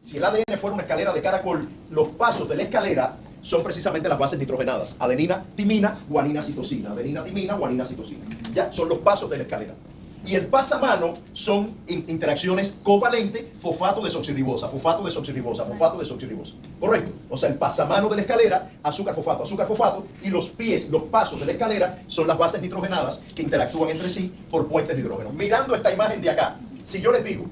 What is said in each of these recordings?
Si el ADN fuera una escalera de caracol, los pasos de la escalera son precisamente las bases nitrogenadas. Adenina, timina, guanina, citosina. Adenina, timina, guanina, citosina. Ya, son los pasos de la escalera. Y el pasamano son interacciones covalentes, fosfato desoxirribosa, fosfato desoxirribosa, fosfato desoxirribosa. ¿Correcto? O sea, el pasamano de la escalera, azúcar, fosfato, y los pies, los pasos de la escalera son las bases nitrogenadas que interactúan entre sí por puentes de hidrógeno. Mirando esta imagen de acá, si yo les digo,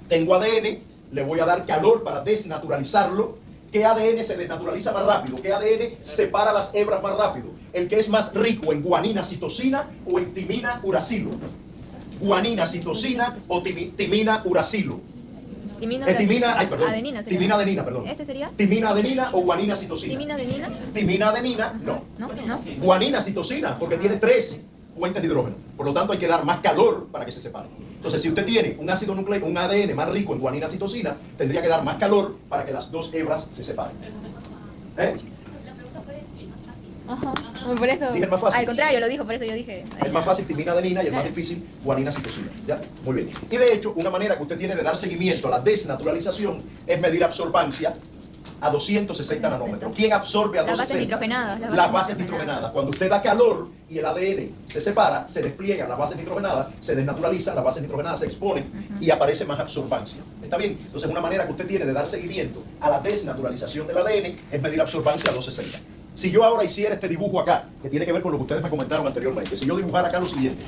tengo ADN, le voy a dar calor para desnaturalizarlo. ¿Qué ADN se desnaturaliza más rápido? ¿Qué ADN separa las hebras más rápido? El que es más rico en guanina, citosina o en timina, uracilo. Guanina, citosina o timina, uracilo. Adenina, timina, adenina, perdón. ¿Ese sería? Timina, adenina o guanina, citosina. ¿Timina, adenina? Timina, adenina, no. No. Guanina, citosina, porque tiene 3 puentes de hidrógeno. Por lo tanto, hay que dar más calor para que se separen. Entonces, si usted tiene un ácido nucleico, un ADN más rico en guanina, citosina, tendría que dar más calor para que las 2 hebras se separen. Ajá. Por eso, dije el más fácil. al contrario, lo dijo, por eso yo dije. Es más fácil timina, adenina y el más difícil guanina, citosina. ¿Ya? Muy bien. Y de hecho, una manera que usted tiene de dar seguimiento a la desnaturalización es medir absorbancia a 260 nanómetros. ¿Quién absorbe a 260? Las bases nitrogenadas. Las bases nitrogenadas. Cuando usted da calor y el ADN se separa, se despliegan las bases nitrogenadas, se desnaturaliza, las bases nitrogenadas se exponen y aparece más absorbancia. ¿Está bien? Entonces, una manera que usted tiene de dar seguimiento a la desnaturalización del ADN es medir absorbancia a 260. Si yo ahora hiciera este dibujo acá, que tiene que ver con lo que ustedes me comentaron anteriormente, si yo dibujara acá lo siguiente,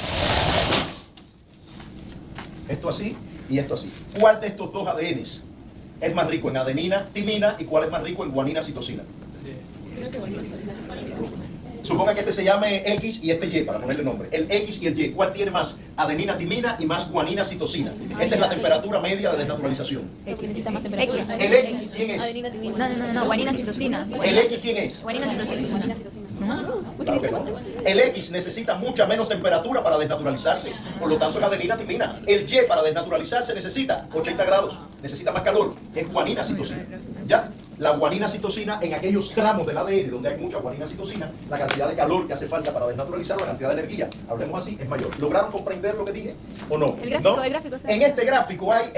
esto así y esto así, ¿cuál de estos 2 ADNs es más rico en adenina, timina y cuál es más rico en guanina, citosina? Suponga que este se llame X y este Y, para ponerle nombre. El X y el Y, ¿cuál tiene más adenina, timina y más guanina, citosina? Esta es la temperatura media de desnaturalización. ¿El X quién es? No, guanina, citosina. ¿El X quién es? Guanina, citosina. Claro que no. El X necesita mucha menos temperatura para desnaturalizarse. Por lo tanto, es adenina, timina. El Y para desnaturalizarse necesita 80 grados. Necesita más calor. Es guanina, citosina. ¿Ya? La guanina, citosina, en aquellos tramos del ADN donde hay mucha guanina, citosina, la cantidad de calor que hace falta para desnaturalizar, la cantidad de energía, hablemos así, es mayor. ¿Lograron comprender lo que dije o no? El gráfico, ¿No? el gráfico. En este gráfico hay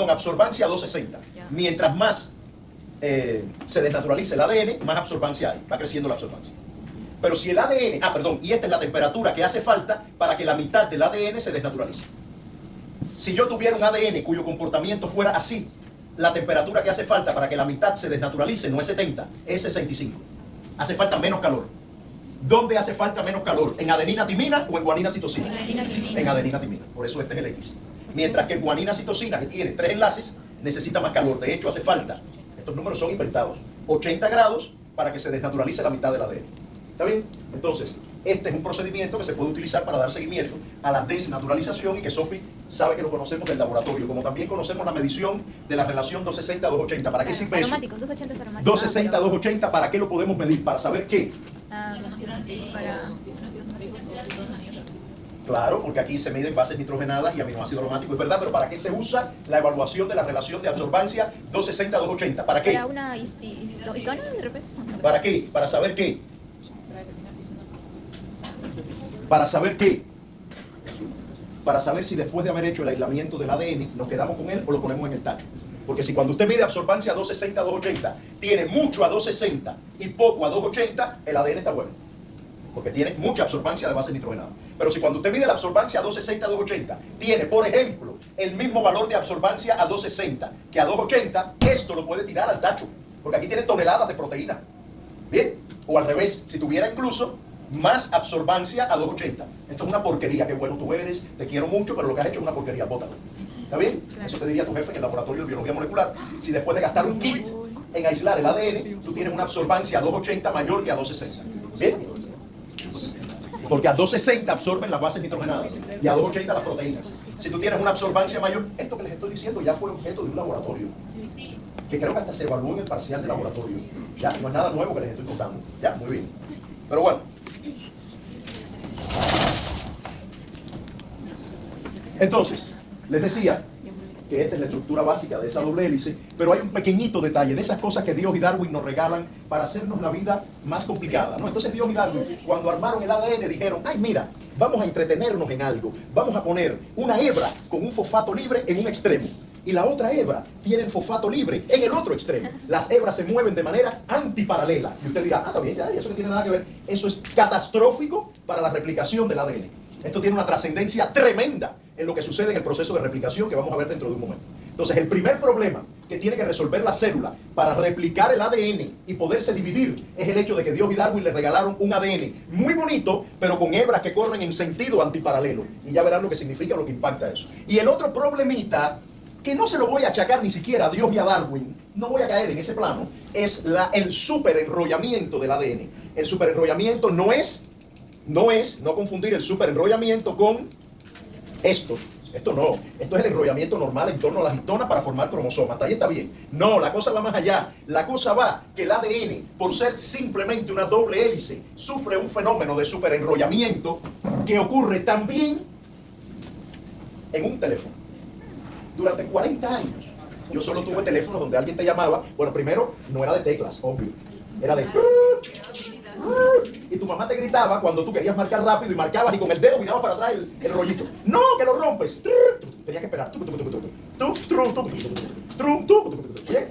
absorbancia a 260. Mientras más se desnaturaliza el ADN, más absorbancia hay. Va creciendo la absorbancia. Pero si el ADN, y esta es la temperatura que hace falta para que la mitad del ADN se desnaturalice. Si yo tuviera un ADN cuyo comportamiento fuera así, la temperatura que hace falta para que la mitad se desnaturalice no es 70, es 65. Hace falta menos calor. ¿Dónde hace falta menos calor? ¿En adenina, timina o en guanina, citosina? En adenina, timina. Por eso este es el X. Mientras que guanina, citosina, que tiene 3 enlaces, necesita más calor. De hecho, hace falta, estos números son inventados, 80 grados para que se desnaturalice la mitad del ADN. ¿Está bien? Entonces, este es un procedimiento que se puede utilizar para dar seguimiento a la desnaturalización y que Sofi sabe que lo conocemos del laboratorio, como también conocemos la medición de la relación 260-280. ¿Para qué sirve eso? 280 es aromático. 260-280, ¿para qué lo podemos medir? Para saber qué. Claro, porque aquí se miden bases nitrogenadas y aminoácidos aromáticos, es verdad, pero ¿para qué se usa la evaluación de la relación de absorbancia 260-280? ¿Para qué? ¿Para una histona de repente? ¿Para qué? ¿Para saber qué? ¿Para saber qué? Para saber si después de haber hecho el aislamiento del ADN nos quedamos con él o lo ponemos en el tacho. Porque si cuando usted mide absorbancia a 260, 280, tiene mucho a 260 y poco a 280, el ADN está bueno. Porque tiene mucha absorbancia de bases nitrogenadas. Pero si cuando usted mide la absorbancia a 260, 280, tiene, por ejemplo, el mismo valor de absorbancia a 260 que a 280, esto lo puede tirar al tacho. Porque aquí tiene toneladas de proteína. ¿Bien? O al revés, si tuviera incluso más absorbancia a 280. Esto es una porquería, qué bueno tú eres, te quiero mucho, pero lo que has hecho es una porquería, bótalo. ¿Está bien? Claro. Eso te diría tu jefe en el laboratorio de biología molecular. Si después de gastar un kit en aislar el ADN, tú tienes una absorbancia a 280 mayor que a 260. ¿Bien? Porque a 260 absorben las bases nitrogenadas y a 280 las proteínas. Si tú tienes una absorbancia mayor, esto que les estoy diciendo ya fue objeto de un laboratorio. Que creo que hasta se evaluó en el parcial de laboratorio. Ya, no es nada nuevo que les estoy contando. Ya, muy bien. Pero bueno. Entonces, les decía que esta es la estructura básica de esa doble hélice, pero hay un pequeñito detalle de esas cosas que Dios y Darwin nos regalan para hacernos la vida más complicada, ¿no? Entonces Dios y Darwin, cuando armaron el ADN, dijeron, ay mira, vamos a entretenernos en algo, vamos a poner una hebra con un fosfato libre en un extremo, y la otra hebra tiene el fosfato libre en el otro extremo. Las hebras se mueven de manera antiparalela. Y usted dirá, está bien, ya, eso no tiene nada que ver. Eso es catastrófico para la replicación del ADN. Esto tiene una trascendencia tremenda en lo que sucede en el proceso de replicación que vamos a ver dentro de un momento. Entonces, el primer problema que tiene que resolver la célula para replicar el ADN y poderse dividir es el hecho de que Dios y Darwin le regalaron un ADN muy bonito, pero con hebras que corren en sentido antiparalelo. Y ya verán lo que significa, lo que impacta eso. Y el otro problemita, que no se lo voy a achacar ni siquiera a Dios y a Darwin, no voy a caer en ese plano, es el superenrollamiento del ADN. El superenrollamiento no confundir el superenrollamiento con esto. Esto no, esto es el enrollamiento normal en torno a las histonas para formar cromosomas. Hasta ahí está bien. No, la cosa va más allá. La cosa va que el ADN, por ser simplemente una doble hélice, sufre un fenómeno de superenrollamiento que ocurre también en un teléfono. Durante 40 años, yo solo tuve teléfonos donde alguien te llamaba. Bueno, primero, no era de teclas, obvio. Era de... Y tu mamá te gritaba cuando tú querías marcar rápido y marcabas y con el dedo mirabas para atrás el rollito. ¡No, que lo rompes! Tenías que esperar. ¿Bien?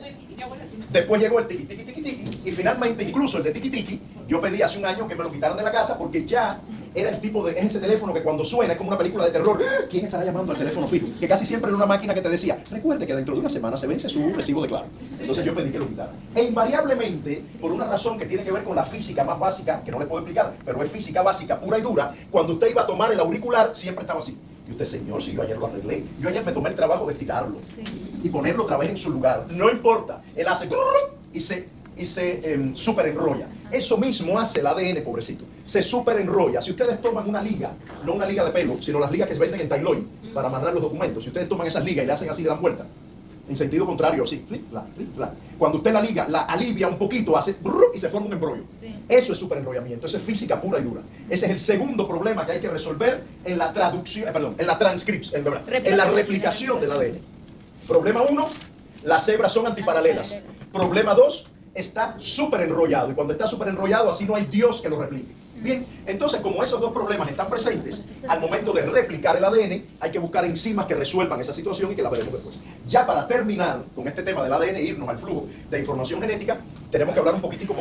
Después llegó el tiki, tiki, tiki, tiki. Y finalmente, incluso el de tiki, tiki, yo pedí hace un año que me lo quitaran de la casa porque ya era el tipo de ese teléfono que cuando suena es como una película de terror. ¿Quién estará llamando al teléfono fijo? Que casi siempre era una máquina que te decía, recuerde que dentro de una semana se vence su recibo de Claro. Entonces yo pedí que lo quitaran. E invariablemente, por una razón que tiene que ver con la física más básica, que no le puedo explicar, pero es física básica, pura y dura, cuando usted iba a tomar el auricular, siempre estaba así. Y usted, señor, si yo ayer lo arreglé, yo ayer me tomé el trabajo de estirarlo y ponerlo otra vez en su lugar. No importa, él hace y se superenrolla. Eso mismo hace el ADN, pobrecito. Se superenrolla. Si ustedes toman una liga, no una liga de pelo, sino las ligas que se venden en Tailoy para amarrar los documentos, si ustedes toman esas ligas y le hacen así, le dan vuelta, en sentido contrario, así, cuando usted la liga, la alivia un poquito, hace y se forma un embrollo. Eso es superenrollamiento, eso es física pura y dura. Ese es el segundo problema que hay que resolver en la traducción, en la transcripción, en la replicación del ADN. Problema 1, las hebras son antiparalelas. Problema 2, está superenrollado. Y cuando está superenrollado, así no hay Dios que lo replique. Bien, entonces como esos dos problemas están presentes, al momento de replicar el ADN, hay que buscar enzimas que resuelvan esa situación y que la veremos después. Ya para terminar con este tema del ADN, irnos al flujo de información genética, tenemos que hablar un poquitico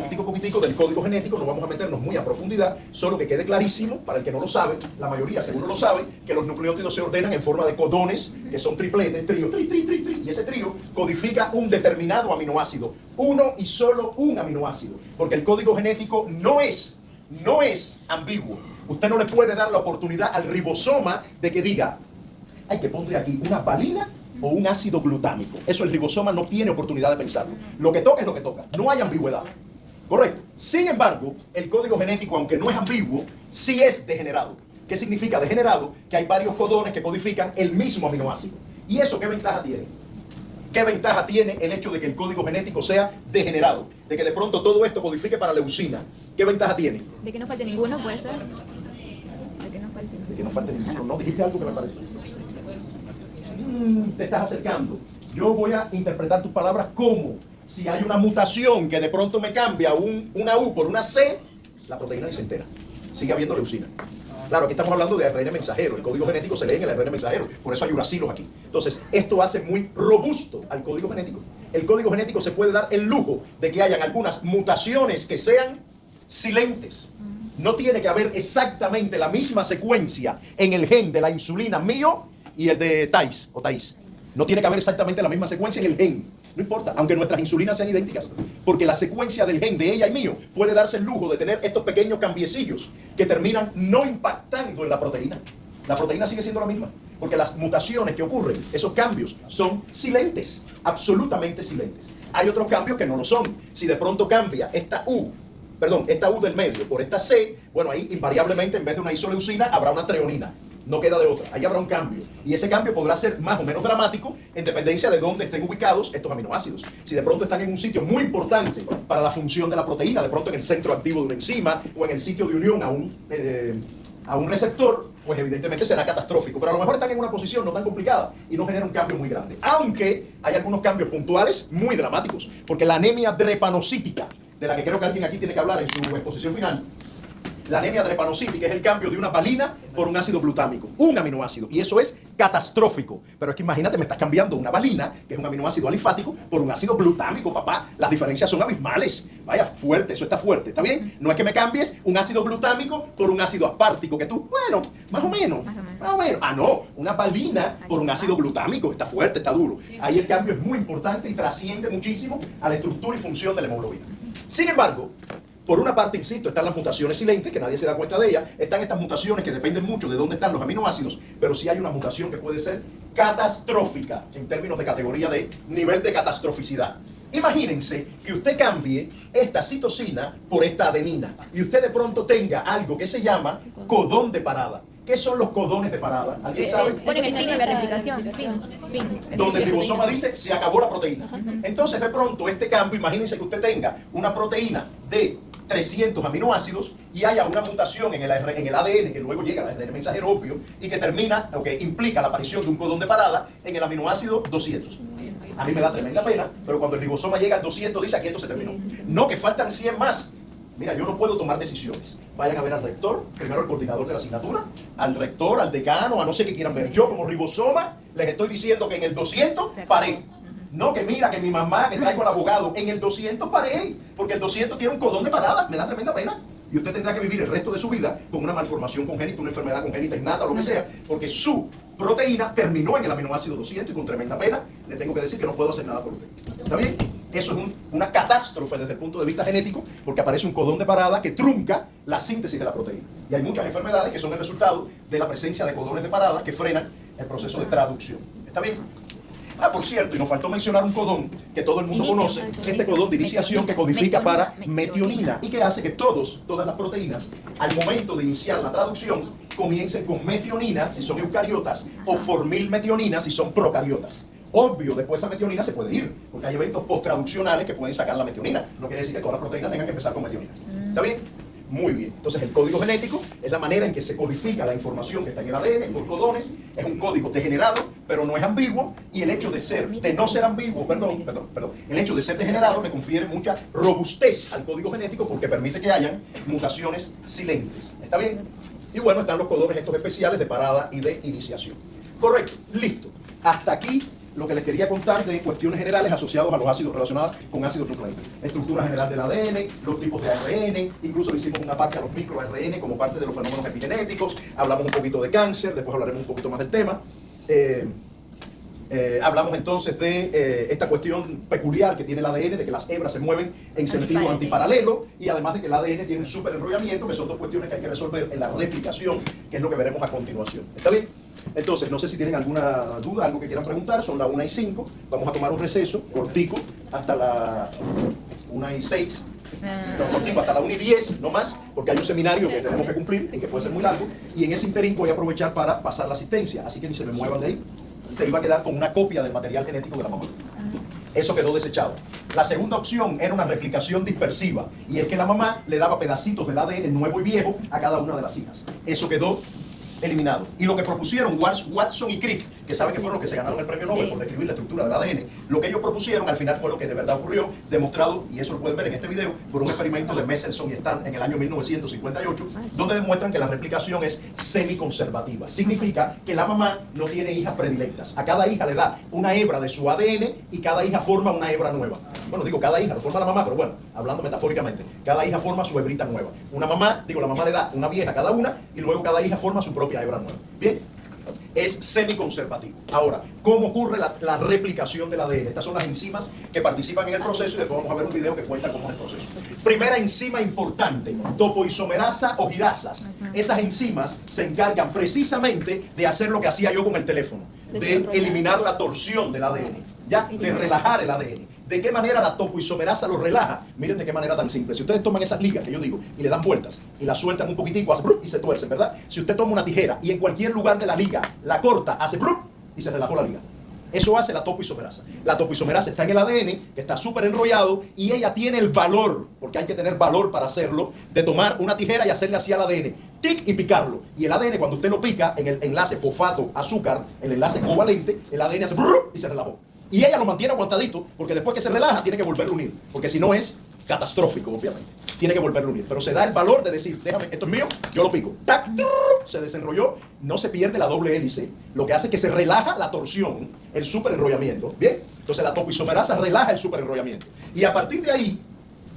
del código genético. No vamos a meternos muy a profundidad, solo que quede clarísimo, para el que no lo sabe, la mayoría seguro lo sabe, que los nucleótidos se ordenan en forma de codones, que son tripletes, trío, y ese trío codifica un determinado aminoácido, uno y solo un aminoácido, porque el código genético no es ambiguo. Usted no le puede dar la oportunidad al ribosoma de que diga, hay que pondré aquí una valina o un ácido glutámico. Eso el ribosoma no tiene oportunidad de pensarlo. Lo que toca es lo que toca. No hay ambigüedad. Correcto. Sin embargo, el código genético, aunque no es ambiguo, sí es degenerado. ¿Qué significa degenerado? Que hay varios codones que codifican el mismo aminoácido. ¿Y eso qué ventaja tiene? ¿Qué ventaja tiene el hecho de que el código genético sea degenerado? De que de pronto todo esto codifique para leucina. ¿Qué ventaja tiene? De que no falte ninguno, puede ser. De que no falte ninguno. De que no falte ninguno. ¿No dijiste algo que me parece? Te estás acercando. Yo voy a interpretar tus palabras como si hay una mutación que de pronto me cambia una U por una C, la proteína ni se entera. Sigue habiendo leucina. Claro, aquí estamos hablando de ARN mensajero. El código genético se lee en el ARN mensajero. Por eso hay uracilos aquí. Entonces, esto hace muy robusto al código genético. El código genético se puede dar el lujo de que hayan algunas mutaciones que sean silentes. No tiene que haber exactamente la misma secuencia en el gen de la insulina mío y el de Thais o Thais. No tiene que haber exactamente la misma secuencia en el gen. No importa, aunque nuestras insulinas sean idénticas. Porque la secuencia del gen de ella y mío puede darse el lujo de tener estos pequeños cambiecillos que terminan no impactando en la proteína. La proteína sigue siendo la misma. Porque las mutaciones que ocurren, esos cambios, son silentes. Absolutamente silentes. Hay otros cambios que no lo son. Si de pronto cambia esta U del medio por esta C, bueno, ahí invariablemente en vez de una isoleucina habrá una treonina. No queda de otra, ahí habrá un cambio. Y ese cambio podrá ser más o menos dramático en dependencia de dónde estén ubicados estos aminoácidos. Si de pronto están en un sitio muy importante para la función de la proteína, de pronto en el centro activo de una enzima o en el sitio de unión a un receptor, pues evidentemente será catastrófico. Pero a lo mejor están en una posición no tan complicada y no genera un cambio muy grande. Aunque hay algunos cambios puntuales muy dramáticos. Porque la anemia drepanocítica, de la que creo que alguien aquí tiene que hablar en su exposición final, la anemia drepanocítica es el cambio de una valina por un ácido glutámico, un aminoácido, y eso es catastrófico. Pero es que imagínate, me estás cambiando una valina, que es un aminoácido alifático, por un ácido glutámico, papá. Las diferencias son abismales. Vaya, fuerte, eso está fuerte, ¿está bien? No es que me cambies un ácido glutámico por un ácido aspartico, que tú, bueno, más o menos. Ah, no, una valina por un ácido glutámico, está fuerte, está duro. Ahí el cambio es muy importante y trasciende muchísimo a la estructura y función de la hemoglobina. Sin embargo, por una parte, insisto, están las mutaciones silentes, que nadie se da cuenta de ellas. Están estas mutaciones que dependen mucho de dónde están los aminoácidos, pero sí hay una mutación que puede ser catastrófica en términos de categoría de nivel de catastroficidad. Imagínense que usted cambie esta citosina por esta adenina y usted de pronto tenga algo que se llama codón de parada. ¿Qué son los codones de parada? ¿Alguien sabe? Ponen el fin de la replicación. Fin. Donde el ribosoma dice, se acabó la proteína. Entonces, de pronto, este cambio, imagínense que usted tenga una proteína de 300 aminoácidos y haya una mutación en el ADN que luego llega al ARN mensajero obvio y que termina, o que implica la aparición de un codón de parada en el aminoácido 200. A mí me da tremenda pena, pero cuando el ribosoma llega al 200 dice, aquí esto se terminó. No, que faltan 100 más. Mira, yo no puedo tomar decisiones. Vayan a ver al rector, primero al coordinador de la asignatura, al rector, al decano, a no sé qué quieran ver. Yo como ribosoma les estoy diciendo que en el 200 paré. No, que mira, que mi mamá, que traigo al abogado, en el 200 paré, porque el 200 tiene un codón de parada, me da tremenda pena. Y usted tendrá que vivir el resto de su vida con una malformación congénita, una enfermedad congénita innata o lo que sea, porque su proteína terminó en el aminoácido 200 y con tremenda pena le tengo que decir que no puedo hacer nada por usted. ¿Está bien? Eso es una catástrofe desde el punto de vista genético, porque aparece un codón de parada que trunca la síntesis de la proteína. Y hay muchas enfermedades que son el resultado de la presencia de codones de parada que frenan el proceso de traducción. ¿Está bien? Ah, por cierto, y nos faltó mencionar un codón que todo el mundo conoce, este codón de iniciación que codifica para metionina y que hace que todas las proteínas, al momento de iniciar la traducción, comiencen con metionina si son eucariotas o formilmetionina si son procariotas. Obvio, después esa metionina se puede ir, porque hay eventos posttraduccionales que pueden sacar la metionina. No quiere decir que todas las proteínas tengan que empezar con metionina. ¿Está bien? Muy bien. Entonces el código genético es la manera en que se codifica la información que está en el ADN por codones. Es un código degenerado, pero no es ambiguo. Y el hecho de no ser ambiguo, el hecho de ser degenerado le confiere mucha robustez al código genético porque permite que hayan mutaciones silentes. ¿Está bien? Y bueno, están los codones estos especiales de parada y de iniciación. Correcto, listo. Hasta aquí lo que les quería contar de cuestiones generales asociadas a los ácidos relacionados con ácidos nucleicos. Estructura general del ADN, los tipos de ARN, incluso le hicimos una parte a los microARN como parte de los fenómenos epigenéticos, hablamos un poquito de cáncer, después hablaremos un poquito más del tema. Hablamos entonces de esta cuestión peculiar que tiene el ADN, de que las hebras se mueven en sentido antiparalelo y además de que el ADN tiene un superenrollamiento, que son dos cuestiones que hay que resolver en la replicación, que es lo que veremos a continuación. ¿Está bien? Entonces, no sé si tienen alguna duda, algo que quieran preguntar. Son las 1:05. Vamos a tomar un receso cortico hasta las 1:06. No, cortico hasta las 1:10, no más, porque hay un seminario que tenemos que cumplir y que puede ser muy largo. Y en ese interín voy a aprovechar para pasar la asistencia. Así que ni se me muevan de ahí. Se iba a quedar con una copia del material genético de la mamá. Eso quedó desechado. La segunda opción era una replicación dispersiva. Y es que la mamá le daba pedacitos del ADN nuevo y viejo a cada una de las hijas. Eso quedó eliminado. Y lo que propusieron Watson y Crick, que saben que fueron los que se ganaron el premio Nobel por describir la estructura del ADN, lo que ellos propusieron al final fue lo que de verdad ocurrió, demostrado, y eso lo pueden ver en este video, por un experimento de Messelson y Stan en el año 1958, donde demuestran que la replicación es semiconservativa. Significa que la mamá no tiene hijas predilectas. A cada hija le da una hebra de su ADN y cada hija forma una hebra nueva. Bueno, digo cada hija, lo forma la mamá, pero bueno, hablando metafóricamente, cada hija forma su hebrita nueva. Una mamá, la mamá le da una vieja a cada una y luego cada hija forma su propia hebra nueva. Bien, es semiconservativo. Ahora, ¿cómo ocurre la replicación del ADN? Estas son las enzimas que participan en el proceso y después vamos a ver un video que cuenta cómo es el proceso. Primera enzima importante, topoisomerasa o girasas. Esas enzimas se encargan precisamente de hacer lo que hacía yo con el teléfono, de eliminar la torsión del ADN, ¿ya? De relajar el ADN. ¿De qué manera la topoisomerasa lo relaja? Miren de qué manera tan simple. Si ustedes toman esas ligas que yo digo y le dan vueltas y la sueltan un poquitico, hace y se tuercen, ¿verdad? Si usted toma una tijera y en cualquier lugar de la liga la corta, hace y se relajó la liga. Eso hace la topoisomerasa. La topoisomerasa está en el ADN, que está súper enrollado, y ella tiene el valor, porque hay que tener valor para hacerlo, de tomar una tijera y hacerle así al ADN, tic, y picarlo. Y el ADN, cuando usted lo pica, en el enlace fosfato-azúcar, el enlace covalente, el ADN hace y se relajó. Y ella lo mantiene aguantadito, porque después que se relaja, tiene que volverlo a unir, porque si no es catastrófico, obviamente. Tiene que volverlo a unir. Pero se da el valor de decir, déjame, esto es mío, yo lo pico. ¡Tac! Se desenrolló, no se pierde la doble hélice. Lo que hace es que se relaja la torsión, el superenrollamiento. ¿Bien? Entonces la topoisomerasa relaja el superenrollamiento. Y a partir de ahí,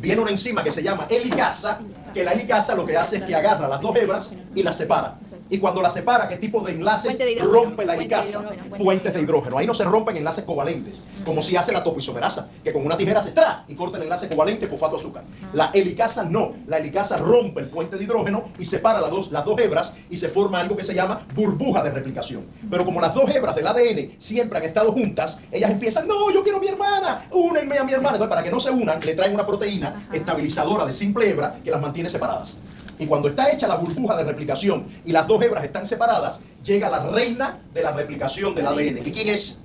viene una enzima que se llama helicasa, que la helicasa lo que hace es que agarra las dos hebras y las separa. Y cuando las separa, ¿qué tipo de enlaces Puente de hidrógeno, rompe la puente de helicasa? hidrógeno, Puentes de hidrógeno. Ahí no se rompen enlaces covalentes, como si hace la topoisomerasa, que con una tijera se trae y corta el enlace covalente fosfato azúcar. La helicasa no. La helicasa rompe el puente de hidrógeno y separa las dos hebras y se forma algo que se llama burbuja de replicación. Pero como las dos hebras del ADN siempre han estado juntas, ellas empiezan, no, yo quiero a mi hermana, únenme a mi hermana. Entonces, para que no se unan, le traen una proteína estabilizadora de simple hebra que las mantiene separadas. Y cuando está hecha la burbuja de replicación y las dos hebras están separadas, llega la reina de la replicación del ADN. ¿Que quién es?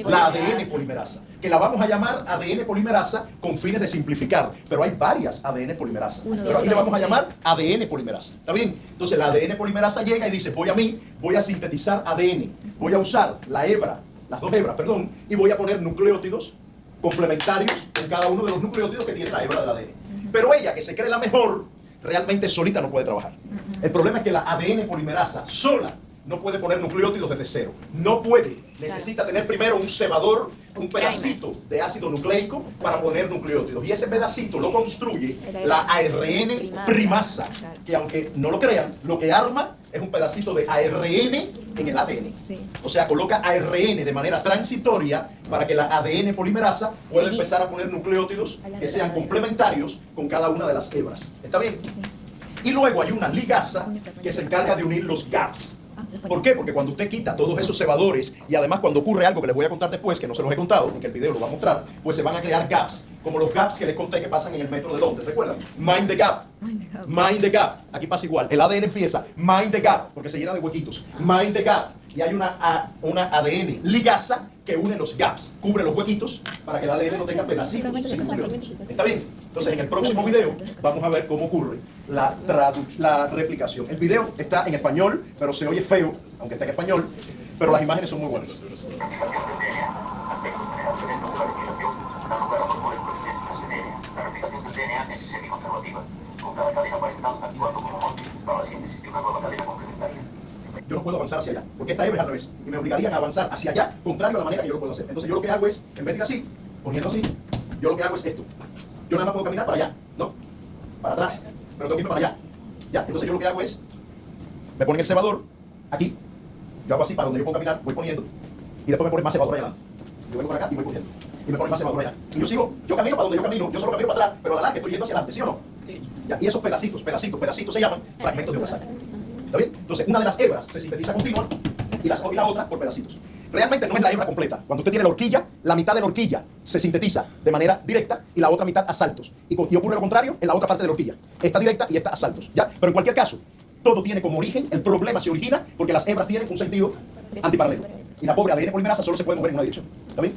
La ADN polimerasa. Que la vamos a llamar ADN polimerasa con fines de simplificar. Pero hay varias ADN polimerasa. Pero aquí le vamos a llamar ADN polimerasa. ¿Está bien? Entonces la ADN polimerasa llega y dice, voy a sintetizar ADN. Voy a usar la hebra, las dos hebras, perdón, y voy a poner nucleótidos complementarios en cada uno de los nucleótidos que tiene la hebra del ADN. Pero ella, que se cree la mejor, realmente solita no puede trabajar. El problema es que la ADN polimerasa sola no puede poner nucleótidos desde cero. No puede. Necesita tener primero un cebador, un pedacito de ácido nucleico para poner nucleótidos. Y ese pedacito lo construye la ARN primasa, que aunque no lo crean, lo que arma es un pedacito de ARN en el ADN. O sea, coloca ARN de manera transitoria para que la ADN polimerasa pueda empezar a poner nucleótidos que sean complementarios con cada una de las hebras. ¿Está bien? Y luego hay una ligasa que se encarga de unir los gaps. ¿Por qué? Porque cuando usted quita todos esos cebadores y además cuando ocurre algo que les voy a contar después, que no se los he contado, y que el video lo va a mostrar, pues se van a crear gaps, como los gaps que les conté que pasan en el metro de Londres, ¿recuerdan? Mind the gap. Mind the gap. Aquí pasa igual. El ADN empieza, mind the gap, porque se llena de huequitos. Mind the gap. Y hay una ADN ligasa que une los gaps, cubre los huequitos para que el ADN no tenga pedacitos sin nucleótidos. ¿Está bien? Entonces en el próximo video vamos a ver cómo ocurre la replicación. El video está en español, pero se oye feo, aunque está en español, pero las imágenes son muy buenas. Yo no puedo avanzar hacia allá, porque esta hebra es al revés, y me obligarían a avanzar hacia allá, contrario a la manera que yo lo puedo hacer. Entonces yo lo que hago es, en vez de ir así, poniendo así, yo lo que hago es esto. Yo nada más puedo caminar para allá, ¿no? Para atrás, pero tengo que irme para allá. ¿Ya? Entonces yo lo que hago es, me ponen el cebador, aquí, yo hago así para donde yo puedo caminar, voy poniendo, y después me ponen más cebador allá adelante. Yo vengo para acá y voy poniendo, y me ponen más cebador allá. Y yo sigo, yo camino para donde yo camino, yo solo camino para atrás, pero a la larga estoy yendo hacia adelante, ¿sí o no? Sí. ¿Ya? Y esos pedacitos se llaman fragmentos de WhatsApp. ¿Está bien? Entonces, una de las hebras se sintetiza continua y la otra por pedacitos. Realmente no es la hebra completa. Cuando usted tiene la horquilla, la mitad de la horquilla se sintetiza de manera directa y la otra mitad a saltos. Y ocurre lo contrario en la otra parte de la horquilla. Esta directa y esta a saltos. ¿Ya? Pero en cualquier caso, todo tiene como origen, el problema se origina porque las hebras tienen un sentido antiparalelo. Y la pobre ADN polimerasa solo se puede mover en una dirección. ¿Está bien?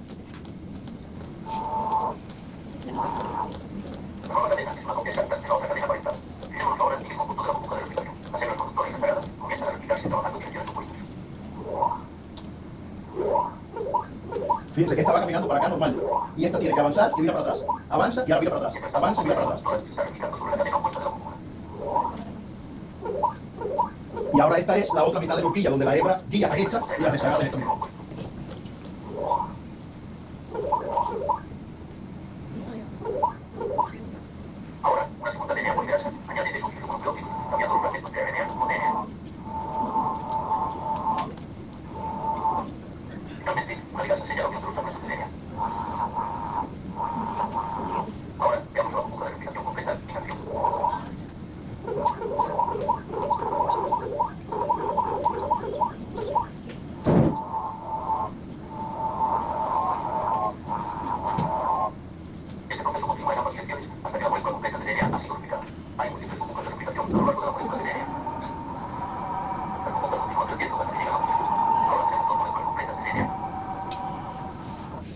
Fíjense que esta va caminando para acá normal. Y esta tiene que avanzar y mira para atrás. Avanza y ahora mira para atrás. Avanza y mira para atrás. Y ahora esta es la otra mitad de la horquilla, donde la hebra guía a esta y la rezaga de esta misma. Ahora, una segunda línea polimerasa añade de sus nucleótidos, cambiando los fragmentos de ARN por DNA. Finalmente, una ligasa sella la unión de los fragmentos de DNA. Ahora, veamos la burbuja de replicación completa en acción. Este proceso continúa en ambas direcciones hasta que la molécula completa de DNA ha sido replicada. Hay múltiples burbujas de replicación a lo largo de la molécula de DNA. La burbuja continúa creciendo hasta que llega a la múltiple. Ahora tenemos dos moléculas completas de DNA.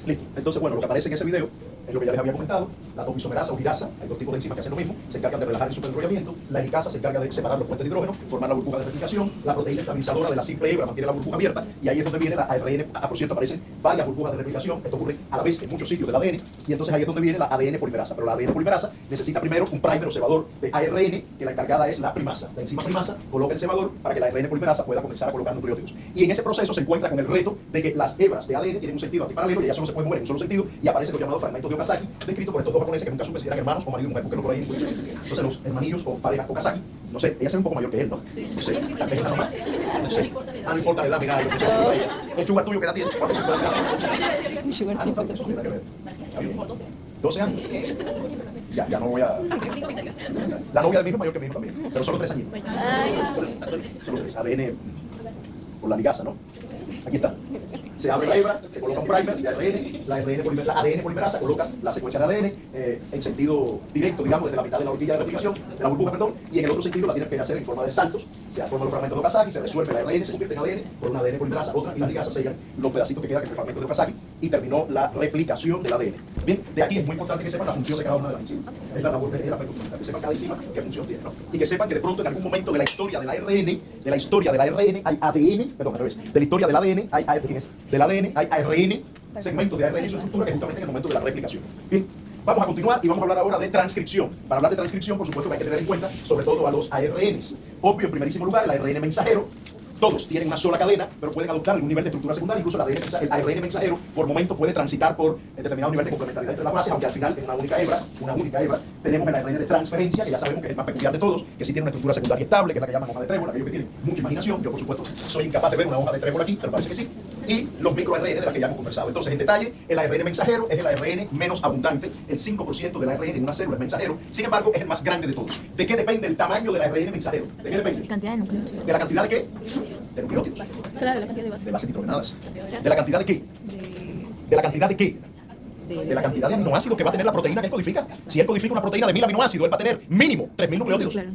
Listo. Entonces, bueno, lo que aparece en ese video es lo que ya les había comentado. La topoisomerasa o girasa, hay dos tipos de enzimas que hacen lo mismo, se encargan de relajar el superenrollamiento. La helicasa se encarga de separar los puentes de hidrógeno, formar la burbuja de replicación. La proteína estabilizadora de la simple hebra mantiene la burbuja abierta, y ahí es donde viene la ARN. Por cierto, aparecen varias burbujas de replicación. Esto ocurre a la vez en muchos sitios del ADN, y entonces ahí es donde viene la ADN polimerasa. Pero la ADN polimerasa necesita primero un primer o cebador de ARN, que la encargada es la primasa. La enzima primasa coloca el cebador para que la ARN polimerasa pueda comenzar a colocar nucleótidos. Y en ese proceso se encuentra con el reto de que las hebras de ADN tienen un sentido antiparalelo y ellas solo se pueden mover en un solo sentido, y aparecen los llamados fragmentos de Okazaki, descritos por estos dos japoneses que nunca supe si eran hermanos o marido y mujer, porque no por ahí. Entonces los hermanillos o pareja Okazaki, no sé, ella es un poco mayor que él, ¿no? No sé, tal vez una mamá, no sé. Ah, no importa la edad, mira, el sugar tuyo que edad tiene, ¿cuántos años? Ah, no, eso tiene que ver. Está bien. 12 años. Ya no voy a... La novia de mi hijo es mayor que mi hijo también, pero solo 3 añitos. Solo 3, ADN por la ligasa, ¿no? Aquí está. Se abre la hebra, se coloca un primer de ARN, la ADN polimerasa coloca la secuencia de ADN en sentido directo, digamos, desde la mitad de la horquilla de replicación, de la burbuja, perdón, y en el otro sentido la tiene que hacer en forma de saltos. Se forman los fragmentos de Okazaki, se resuelve la ARN, se convierte en ADN, por una ADN polimerasa, otra, y las ligasas sellan los pedacitos que quedan en el fragmento de Okazaki, y terminó la replicación del ADN. Bien, de aquí es muy importante que sepan la función de cada una de las enzimas. Es la labor, es el aspecto fundamental, que sepan cada enzima qué función tiene, ¿no? Y que sepan que de pronto en algún momento de la historia del ARN, hay ADN, perdón, al revés, de la historia del ADN hay ARN, segmentos de ARN y su estructura, que justamente en el momento de la replicación. Bien, vamos a continuar y vamos a hablar ahora de transcripción. Para hablar de transcripción, por supuesto, hay que tener en cuenta sobre todo a los ARNs. Obvio, en primerísimo lugar, el ARN mensajero. Todos tienen una sola cadena, pero pueden adoptar algún nivel de estructura secundaria. Incluso el ARN mensajero, por momento, puede transitar por determinado nivel de complementariedad entre las bases, aunque al final, en una única hebra, tenemos el ARN de transferencia, que ya sabemos que es el más peculiar de todos, que sí tiene una estructura secundaria estable, que es la que llaman hoja de trébol, aquellos que tienen mucha imaginación. Yo, por supuesto, soy incapaz de ver una hoja de trébol aquí, pero parece que sí. Y los microARN de las que ya hemos conversado. Entonces, en detalle, el ARN mensajero es el ARN menos abundante. El 5% del ARN en una célula es mensajero. Sin embargo, es el más grande de todos. ¿De qué depende el tamaño del ARN mensajero? ¿De qué depende? Cantidad de nucleótidos. ¿De la cantidad de qué? De nucleótidos. Claro, la cantidad de bases. De bases nitrogenadas. ¿De la cantidad de qué? ¿De la cantidad de qué? De la cantidad de aminoácidos que va a tener la proteína que él codifica. Si él codifica una proteína de 1000 aminoácidos, él va a tener mínimo 3000 nucleótidos. Claro.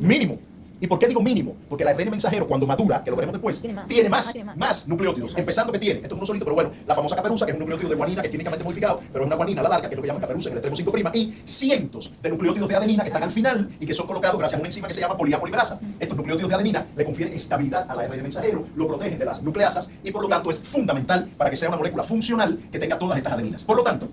Mínimo. ¿Y por qué digo mínimo? Porque el ARN mensajero, cuando madura, que lo veremos después, tiene más nucleótidos. Empezando que tiene, esto es uno solito, pero bueno, la famosa caperuza, que es un nucleótido de guanina, que es químicamente modificado, pero es una guanina, la larga, que es lo que llaman caperuza en el extremo 5', y cientos de nucleótidos de adenina que están al final y que son colocados gracias a una enzima que se llama polimerasa. Estos nucleótidos de adenina le confieren estabilidad al ARN mensajero, lo protegen de las nucleasas y por lo tanto es fundamental para que sea una molécula funcional que tenga todas estas adeninas. Por lo tanto,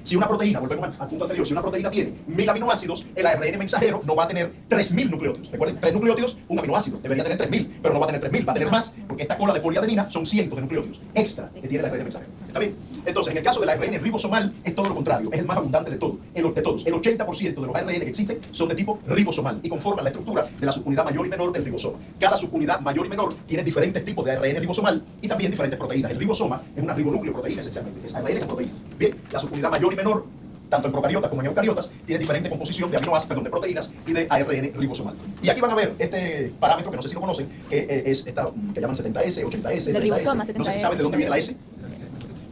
si una proteína, volvemos al punto anterior, si una proteína tiene 1000 aminoácidos, el ARN mensajero no va a tener 3000 nucleótidos. Recuerden, 3 nucleótidos, un aminoácido. Debería tener 3000, pero no va a tener 3000, va a tener más, porque esta cola de poliadenina son cientos de nucleótidos extra que tiene el ARN mensajero. ¿Está bien? Entonces, en el caso del ARN ribosomal, es todo lo contrario, es el más abundante de todos. El 80% de los ARN que existen son de tipo ribosomal y conforman la estructura de la subunidad mayor y menor del ribosoma. Cada subunidad mayor y menor tiene diferentes tipos de ARN ribosomal y también diferentes proteínas. El ribosoma es una ribonucleoproteína esencialmente, que es ARN con proteínas. Bien, la subunidad mayor y menor, tanto en procariotas como en eucariotas, tiene diferente composición de aminoácidos, de proteínas y de ARN ribosomal. Y aquí van a ver este parámetro que no sé si lo conocen, que es esta que llaman 70S, 80S, 90S. No sé si saben de dónde viene la S.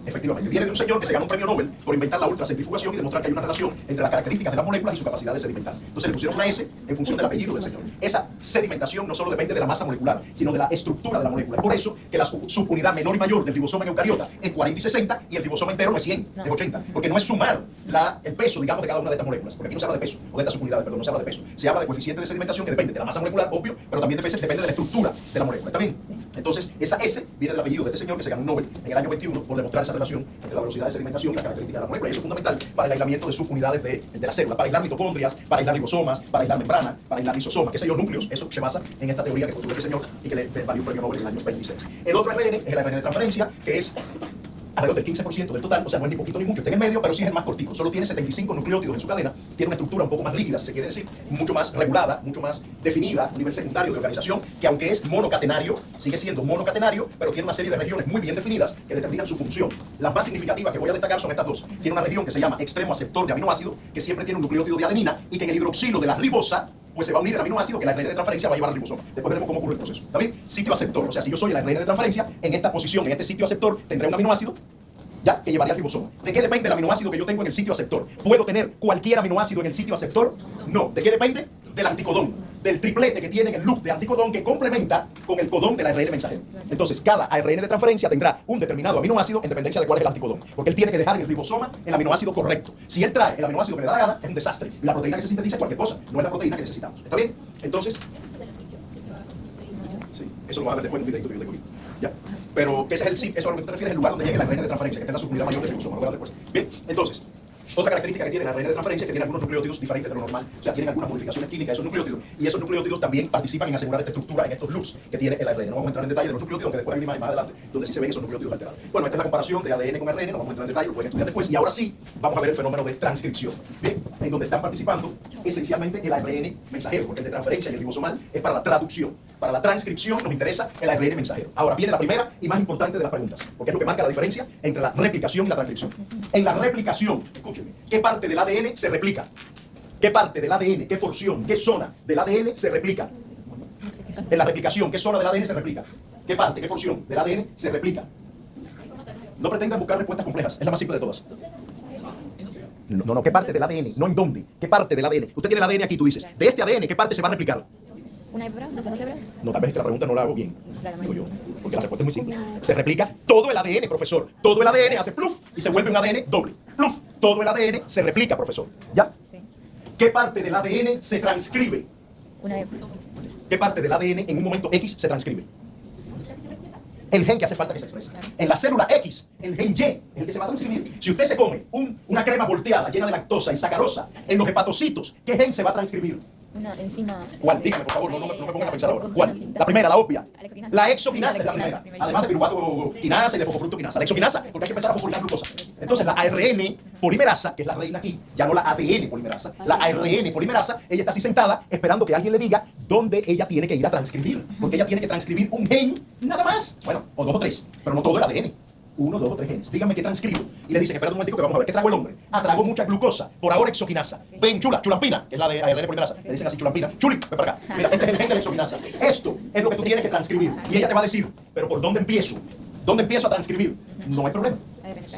Efectivamente, viene de un señor que se ganó un premio Nobel por inventar la ultracentrifugación y demostrar que hay una relación entre las características de las moléculas y su capacidad de sedimentar. Entonces le pusieron una S en función del apellido del señor. Esa sedimentación no solo depende de la masa molecular, sino de la estructura de la molécula. Es por eso que la subunidad menor y mayor del ribosoma en eucariota es 40 y 60 y el ribosoma entero no es 100, es 80. Porque no es sumar el peso, digamos, de cada una de estas moléculas. Porque aquí no se habla de peso, o de estas subunidades, perdón, no se habla de peso. Se habla de coeficiente de sedimentación que depende de la masa molecular, obvio, pero también depende de la estructura de la molécula. ¿Está bien? Entonces, esa S viene del apellido de este señor que se ganó un Nobel en el año 21 por demostrar esa relación entre la velocidad de sedimentación y las características de la molécula. Y eso es fundamental para el aislamiento de subunidades de la célula, para aislar mitocondrias, para aislar ribosomas, para aislar membrana, para aislar lisosomas, que sé yo, núcleos. Eso se basa en esta teoría que postuló este señor y que le valió un premio Nobel en el año 26. El otro ARN es el ARN de transferencia, que es alrededor del 15% del total, o sea, no es ni poquito ni mucho, está en el medio, pero sí es el más cortico. Solo tiene 75 nucleótidos en su cadena, tiene una estructura un poco más rígida, si se quiere decir, mucho más regulada, mucho más definida, a nivel secundario de organización, que aunque es monocatenario, sigue siendo monocatenario, pero tiene una serie de regiones muy bien definidas que determinan su función. Las más significativas que voy a destacar son estas dos. Tiene una región que se llama extremo aceptor de aminoácido, que siempre tiene un nucleótido de adenina, y que en el hidroxilo de la ribosa pues se va a unir el aminoácido que la ARN de transferencia va a llevar al ribosoma. Después veremos cómo ocurre el proceso. ¿Está bien? Sitio aceptor, o sea, si yo soy el ARN de transferencia, en esta posición, en este sitio aceptor, tendré un aminoácido ya que llevaría al ribosoma. ¿De qué depende el aminoácido que yo tengo en el sitio aceptor? ¿Puedo tener cualquier aminoácido en el sitio aceptor? No. ¿De qué depende? Del anticodón. del triplete que tiene en el loop de anticodón que complementa con el codón del ARN mensajero. Entonces, cada ARN de transferencia tendrá un determinado aminoácido en dependencia de cuál es el anticodón. Porque él tiene que dejar en el ribosoma el aminoácido correcto. Si él trae el aminoácido que le da la gana, es un desastre. Y la proteína que se sintetiza es cualquier cosa, no es la proteína que necesitamos. ¿Está bien? Entonces, sí, eso lo vas a ver después en un videito que yo tengo aquí. Ya. Pero ese es el SIP, eso a lo que te refieres, el lugar donde llega el ARN de transferencia, que tenga su unidad mayor de ribosoma. Lo voy a ver después. Bien, entonces, otra característica que tiene el ARN de transferencia es que tiene algunos nucleótidos diferentes de lo normal. O sea, tienen algunas modificaciones químicas de esos nucleótidos. Y esos nucleótidos también participan en asegurar esta estructura en estos loops que tiene el ARN. No vamos a entrar en detalle de los nucleótidos, que después hay una imagen más adelante donde sí se ven esos nucleótidos alterados. Bueno, esta es la comparación de ADN con ARN, no vamos a entrar en detalle, lo pueden estudiar después. Y ahora sí, vamos a ver el fenómeno de transcripción. Bien, en donde están participando esencialmente el ARN mensajero, porque el de transferencia y el ribosomal es para la traducción. Para la transcripción nos interesa el ARN mensajero. Ahora viene la primera y más importante de las preguntas, porque es lo que marca la diferencia entre la replicación y la transcripción. En la replicación, escúchenme, ¿qué parte del ADN se replica? ¿Qué parte del ADN, qué porción, qué zona del ADN se replica? En la replicación, ¿qué zona del ADN se replica? ¿Qué parte, qué porción del ADN se replica? No pretendan buscar respuestas complejas, es la más simple de todas. No, ¿qué parte del ADN? No en dónde, ¿qué parte del ADN? Usted tiene el ADN aquí, tú dices, de este ADN, ¿qué parte se va a replicar? ¿Una hebra? ¿Dos hebras? No, tal vez es que la pregunta no la hago bien, digo yo, porque la respuesta es muy simple. Se replica todo el ADN, profesor. Todo el ADN hace pluf y se vuelve un ADN doble. Pluf. Todo el ADN se replica, profesor. ¿Ya? Sí. ¿Qué parte del ADN se transcribe? Una hebra. ¿Qué parte del ADN en un momento X se transcribe? El gen que hace falta que se exprese. En la célula X, el gen Y es el que se va a transcribir. Si usted se come una crema volteada llena de lactosa y sacarosa en los hepatocitos, ¿qué gen se va a transcribir? Una enzima. ¿Cuál? Dígame, por favor, no me pongan a pensar ahora. ¿Cuál? La primera, la obvia. La exoquinasa es la primera. Además de piruvato quinasa y de fosfofructoquinasa. La exoquinasa, porque hay que empezar a fosforilar glucosa. Entonces, la ARN polimerasa, que es la reina aquí, ya no la ADN polimerasa, la ARN polimerasa, ella está así sentada esperando que alguien le diga dónde ella tiene que ir a transcribir. Porque ella tiene que transcribir un gen, nada más. Bueno, o 2 o 3, pero no todo el ADN. 1, 2 o 3 genes. Díganme qué transcribo. Y le dicen, espera un momentico que vamos a ver qué trago el hombre. Ah, trago mucha glucosa. Por ahora exoquinasa. Ven, chula, chulampina, que es la de ARN polimerasa. Le dicen así, chulampina. Chuli, ven para acá. Mira, este es el gen de la exoquinasa. Esto es lo que tú tienes que transcribir. Y ella te va a decir, pero ¿por dónde empiezo? ¿Dónde empiezo a transcribir? No hay problema.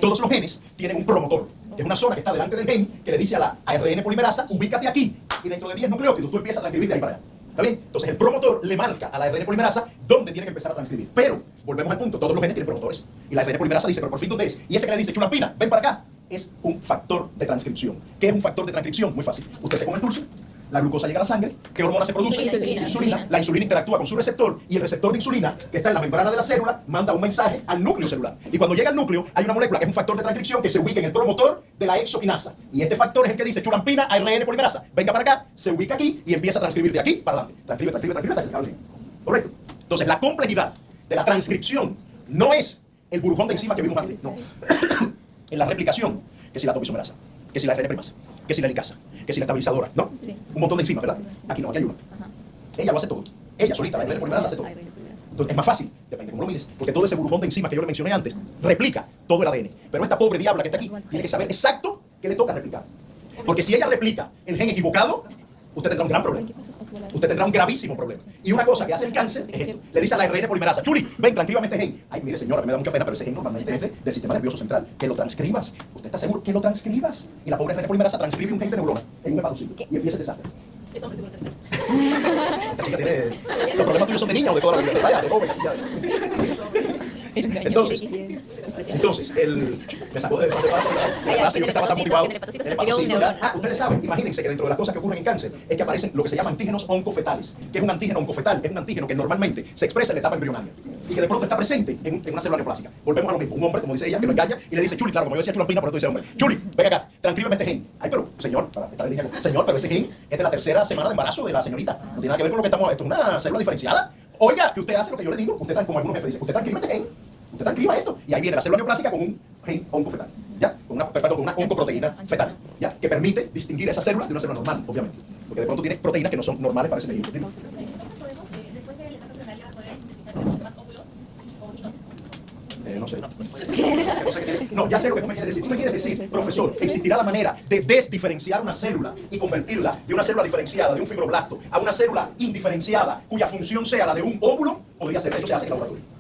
Todos los genes tienen un promotor, que es una zona que está delante del gen, que le dice a la ARN polimerasa, ubícate aquí. Y dentro de 10 nucleótidos tú empiezas a transcribir de ahí para allá. ¿Está bien? Entonces el promotor le marca a la ARN polimerasa dónde tiene que empezar a transcribir. Pero, volvemos al punto, todos los genes tienen promotores. Y la ARN polimerasa dice, pero por fin, ¿dónde es? Y ese que le dice, chulampina, ven para acá, es un factor de transcripción. ¿Qué es un factor de transcripción? Muy fácil. Usted se come el dulce, la glucosa llega a la sangre, ¿qué hormona se produce? Insulina. La insulina interactúa con su receptor y el receptor de insulina, que está en la membrana de la célula, manda un mensaje al núcleo celular. Y cuando llega al núcleo, hay una molécula que es un factor de transcripción que se ubica en el promotor de la exoquinasa. Y este factor es el que dice, chulampina, ARN polimerasa, venga para acá, se ubica aquí y empieza a transcribir de aquí para adelante. Transcribe, hasta que se acabe el gen. ¿Correcto? Entonces, la complejidad de la transcripción no es el burujón de enzimas que vimos antes, no. En la replicación, que si la topoisomerasa, que si la ARN primasa, que si la helicasa, que si la estabilizadora, ¿no? Sí. Un montón de enzimas, ¿verdad? Aquí no, aquí hay una. Ajá. Ella lo hace todo. Ella solita, la ARN polimerasa hace todo. Entonces es más fácil, depende de cómo lo mires, porque todo ese burujón de enzimas que yo le mencioné antes replica todo el ADN. Pero esta pobre diabla que está aquí tiene que saber exacto qué le toca replicar. Porque si ella replica el gen equivocado, usted tendrá un gran problema. Usted tendrá un gravísimo problema. Y una cosa que hace el cáncer es esto. Le dice a la ARN polimerasa, Chuli, ven, transcríbame este gen. Ay, mire señora, me da mucha pena, pero ese gen normalmente es del sistema nervioso central. Que lo transcribas. ¿Usted está seguro que lo transcribas? Y la pobre ARN polimerasa transcribe un gen de neurona en un hepatocito. Y empieza el desastre. Esta chica tiene... Los problemas tuyos son de niña o de toda la vida. Vaya, de joven. Así ya. Entonces, me sacó de base, yo que estaba tan motivado. El hepatocito, ¿verdad? Ah, ustedes saben, imagínense que dentro de las cosas que ocurren en cáncer es que aparecen lo que se llama antígenos oncofetales. ¿Qué es un antígeno oncofetal? Es un antígeno que normalmente se expresa en la etapa embrionaria y que de pronto está presente en una célula neoplásica. Volvemos a lo mismo. Un hombre, como dice ella, que lo engaña y le dice, Chuli, claro, como yo decía chulampina, pero tú dices, hombre, Chuli, ven acá, transcríbeme este gen. Ay, pero, señor, para estar en línea, señor, pero ese gen es de la 3ª semana de embarazo de la señorita. No tiene nada que ver con lo que estamos, esto es una célula diferenciada. Oiga, que usted hace lo que yo le digo, usted como algunos jefes dicen, usted transcribe este gen. Usted transcriba esto y ahí viene la célula neoplásica con un gen oncofetal, ¿ya? Con una oncoproteína fetal, ¿ya? Que permite distinguir esa célula de una célula normal, obviamente. Porque de pronto tiene proteínas que no son normales para ese tejido. No sé. No, ya sé lo que tú me quieres decir. Tú me quieres decir, profesor, existirá la manera de desdiferenciar una célula y convertirla de una célula diferenciada, de un fibroblasto, a una célula indiferenciada, cuya función sea la de un óvulo. Podría ser, eso se hace en el laboratorio.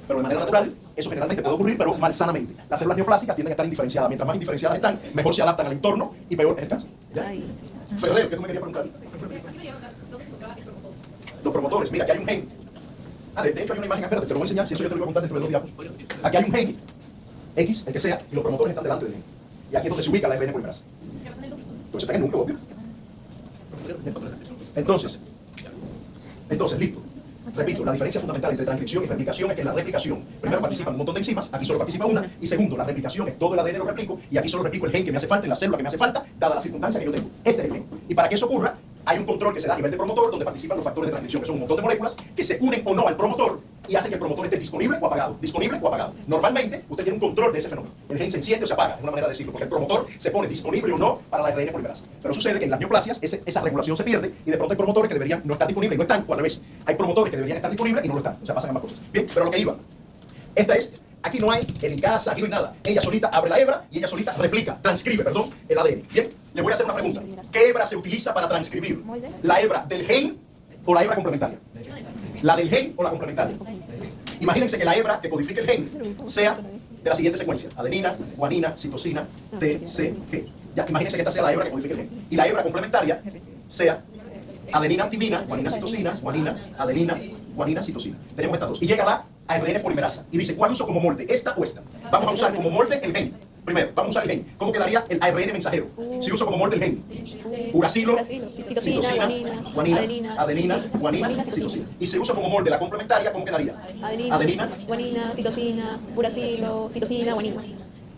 Pero de manera natural, eso generalmente puede ocurrir, pero malsanamente. Las células neoplásicas tienden a estar indiferenciadas. Mientras más indiferenciadas están, mejor se adaptan al entorno y peor es el cáncer. ¿Ya? Ferrer, ¿qué tú me querías preguntar? Los promotores, mira, aquí hay un gen. De hecho hay una imagen, espérate, te lo voy a enseñar, si eso yo te lo voy a contar dentro de 2 diapositivas. Aquí hay un gen, X, el que sea, y los promotores están delante del gen. Y aquí es donde se ubica la ARN polimerasa. Entonces está en el núcleo, obvio. Entonces, listo. Repito, la diferencia fundamental entre transcripción y replicación es que en la replicación, primero participan un montón de enzimas, aquí solo participa una, y segundo, la replicación es todo el ADN lo replico, y aquí solo replico el gen que me hace falta, en la célula que me hace falta, dada la circunstancia que yo tengo. Este es el gen. Y para que eso ocurra, hay un control que se da a nivel de promotor, donde participan los factores de transcripción, que son un montón de moléculas que se unen o no al promotor y hacen que el promotor esté disponible o apagado. Disponible o apagado. Normalmente, usted tiene un control de ese fenómeno. El gen se enciende o se apaga, es una manera de decirlo, porque el promotor se pone disponible o no para la ARN polimerasa. Pero sucede que en las neoplasias esa regulación se pierde y de pronto hay promotores que deberían no estar disponibles y no están, o al revés. Hay promotores que deberían estar disponibles y no lo están. O sea, pasan ambas cosas. Bien, pero a lo que iba. Aquí no hay helicasa, aquí no hay nada. Ella solita abre la hebra y ella solita transcribe, el ADN. Bien, le voy a hacer una pregunta. ¿Qué hebra se utiliza para transcribir? ¿La hebra del gen o la hebra complementaria? ¿La del gen o la complementaria? Imagínense que la hebra que codifique el gen sea de la siguiente secuencia: adenina, guanina, citosina, T, C, G. Ya, imagínense que esta sea la hebra que codifique el gen. Y la hebra complementaria sea adenina, timina, guanina, citosina, guanina, adenina, guanina, citosina. Tenemos estas dos. Y llega la ARN polimerasa. Y dice, ¿cuál uso como molde? ¿Esta o esta? Vamos a usar como molde el gen. Primero, vamos a usar el gen. ¿Cómo quedaría el ARN mensajero? Si uso como molde el gen. Uracilo, citosina, guanina, adenina, guanina, citosina. Y si uso como molde la complementaria, ¿cómo quedaría? Adenina, guanina, citosina, uracilo, citosina, guanina.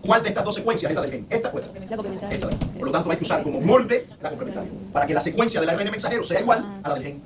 ¿Cuál de estas dos secuencias es la del gen? ¿Esta o esta? La complementaria. Esta. Por lo tanto, hay que usar como molde la complementaria, para que la secuencia del ARN mensajero sea igual a la del gen.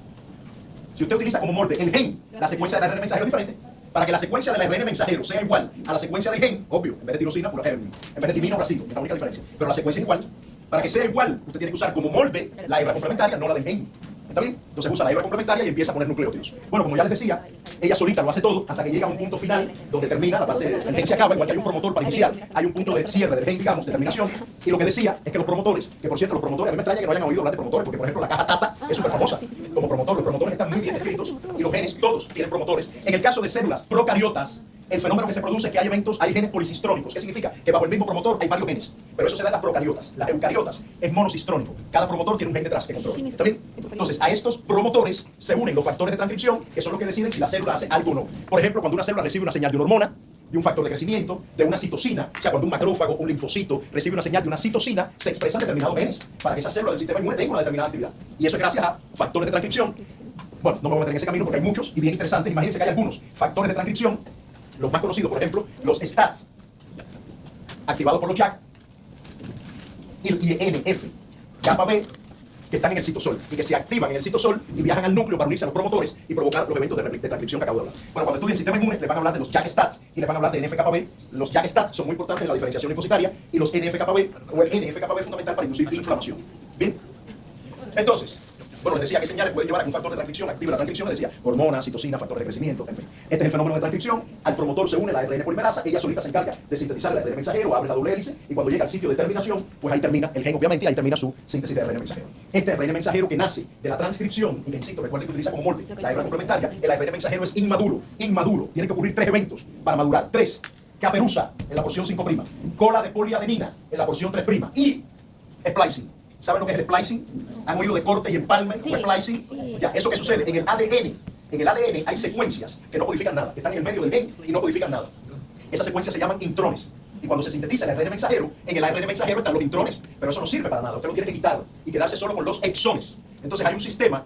Si usted utiliza como molde el gen, la secuencia del ARN mensajero es diferente. Para que la secuencia del ARN mensajero sea igual a la secuencia del gen, obvio, en vez de tirosina, en vez de timina, uracilo, es la única diferencia. Pero la secuencia es igual. Para que sea igual, usted tiene que usar como molde la hebra complementaria, no la del gen. ¿Está bien? Entonces usa la hebra complementaria y empieza a poner nucleótidos. Bueno, como ya les decía, ella solita lo hace todo hasta que llega a un punto final donde termina la parte del gen se acaba, igual que hay un promotor para iniciar, hay un punto de cierre del gen, digamos, de terminación. Y lo que decía es que los promotores, que por cierto, los promotores, a mí me extraña que no hayan oído hablar de promotores, porque por ejemplo la caja Tata es súper famosa como promotor. Los promotores están muy bien descritos y los genes todos tienen promotores. En el caso de células procariotas, el fenómeno que se produce es que hay genes policistrónicos. ¿Qué significa? Que bajo el mismo promotor hay varios genes. Pero eso se da en las procariotas. Las eucariotas es monocistrónico. Cada promotor tiene un gen detrás que controla. ¿Está bien? Entonces, a estos promotores se unen los factores de transcripción, que son los que deciden si la célula hace algo o no. Por ejemplo, cuando una célula recibe una señal de una hormona, de un factor de crecimiento, de una citosina, o sea, cuando un macrófago, un linfocito recibe una señal de una citosina, se expresan determinados genes para que esa célula del sistema inmune tenga una determinada actividad. Y eso es gracias a factores de transcripción. Bueno, no me voy a meter en ese camino porque hay muchos y bien interesantes. Imagínense que hay algunos factores de transcripción, los más conocidos, por ejemplo, los STATs, activados por los JAK, y NF, kappa B, que están en el citosol y que se activan en el citosol y viajan al núcleo para unirse a los promotores y provocar los eventos de transcripción que acabo de hablar. Bueno, cuando estudien el sistema inmune, les van a hablar de los JAK-STATs y les van a hablar de NF-kappa-B. Los JAK-STATs son muy importantes en la diferenciación linfocitaria y los NF-kappa-B o el NF-kappa-B es fundamental para inducir inflamación. Bien. Entonces, bueno, les decía qué señales puede llevar a que un factor de transcripción active la transcripción. Les decía hormonas, citosina, factores de crecimiento, en fin. Este es el fenómeno de transcripción. Al promotor se une la ARN polimerasa, ella solita se encarga de sintetizar el ARN mensajero, abre la doble hélice y cuando llega al sitio de terminación, pues ahí termina el gen, obviamente, y ahí termina su síntesis de ARN mensajero. Este ARN mensajero que nace de la transcripción, y que insisto, recuerden que utiliza como molde la hebra complementaria, el ARN mensajero es inmaduro. Inmaduro. Tienen que ocurrir 3 eventos para madurar. 3. Caperuza en la porción 5', cola de poliadenina en la porción 3' y splicing. ¿Saben lo que es el splicing? ¿Han oído de corte y empalme o splicing? Sí. Ya, ¿eso qué sucede? En el ADN. En el ADN hay secuencias que no codifican nada, que están en el medio del gen y no codifican nada. Esas secuencias se llaman intrones. Y cuando se sintetiza el ARN mensajero, en el ARN mensajero están los intrones, pero eso no sirve para nada. Usted lo tiene que quitar y quedarse solo con los exones. Entonces hay un sistema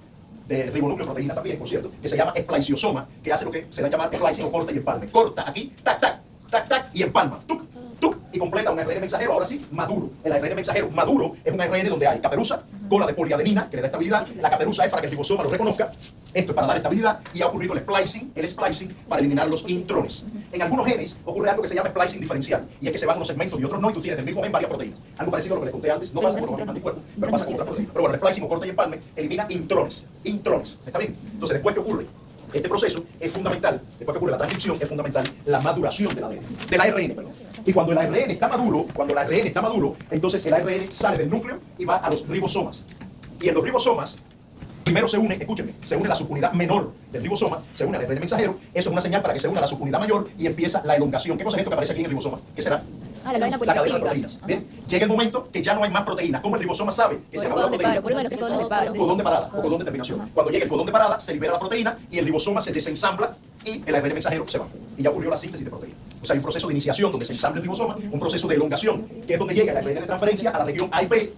de ribonucleoproteína también, por cierto, que se llama espliciosoma, que hace lo que se da llamar splicing o corte y empalme. Corta aquí, tac, tac, tac, tac, y empalma. Tuc, tuc, y completa un ARN mensajero, ahora sí, maduro. El ARN mensajero maduro es un ARN donde hay caperuza, cola de poliadenina, que le da estabilidad. La caperuza es para que el ribosoma lo reconozca. Esto es para dar estabilidad y ha ocurrido el splicing para eliminar los intrones. En algunos genes ocurre algo que se llama splicing diferencial, y es que se van unos segmentos y otros no, y tú tienes del mismo gen varias proteínas. Algo parecido a lo que les conté antes, no pasa con los anticuerpos, pero pasa con otras proteínas. Pero bueno, el splicing o corte y empalme elimina intrones. Intrones, ¿está bien? Entonces, después que ocurre este proceso, es fundamental, después que ocurre la transcripción, es fundamental la maduración del ADN, del ARN, perdón. Y cuando el ARN está maduro, entonces el ARN sale del núcleo y va a los ribosomas. Y en los ribosomas, primero se une, escúchenme, se une la subunidad menor del ribosoma, se une al ARN mensajero, eso es una señal para que se una la subunidad mayor y empieza la elongación. ¿Qué cosa es esto que aparece aquí en el ribosoma? ¿Qué será? Ah, la cadena la cadena de polipeptídica. proteínas. Ajá. Bien, llega el momento que ya no hay más proteínas. ¿Cómo el ribosoma sabe que se acabó la Codón de proteína? paro, por uno de los tres codones de paro. Codón de parada o codón de terminación. Ajá. Cuando llega el codón de parada, se libera la proteína y el ribosoma se desensambla y el ARN mensajero se va. Y ya ocurrió la síntesis de proteína. O sea, hay un proceso de iniciación donde se ensambla el ribosoma, un proceso de elongación, que es donde llega el ARN de transferencia a la región A y B,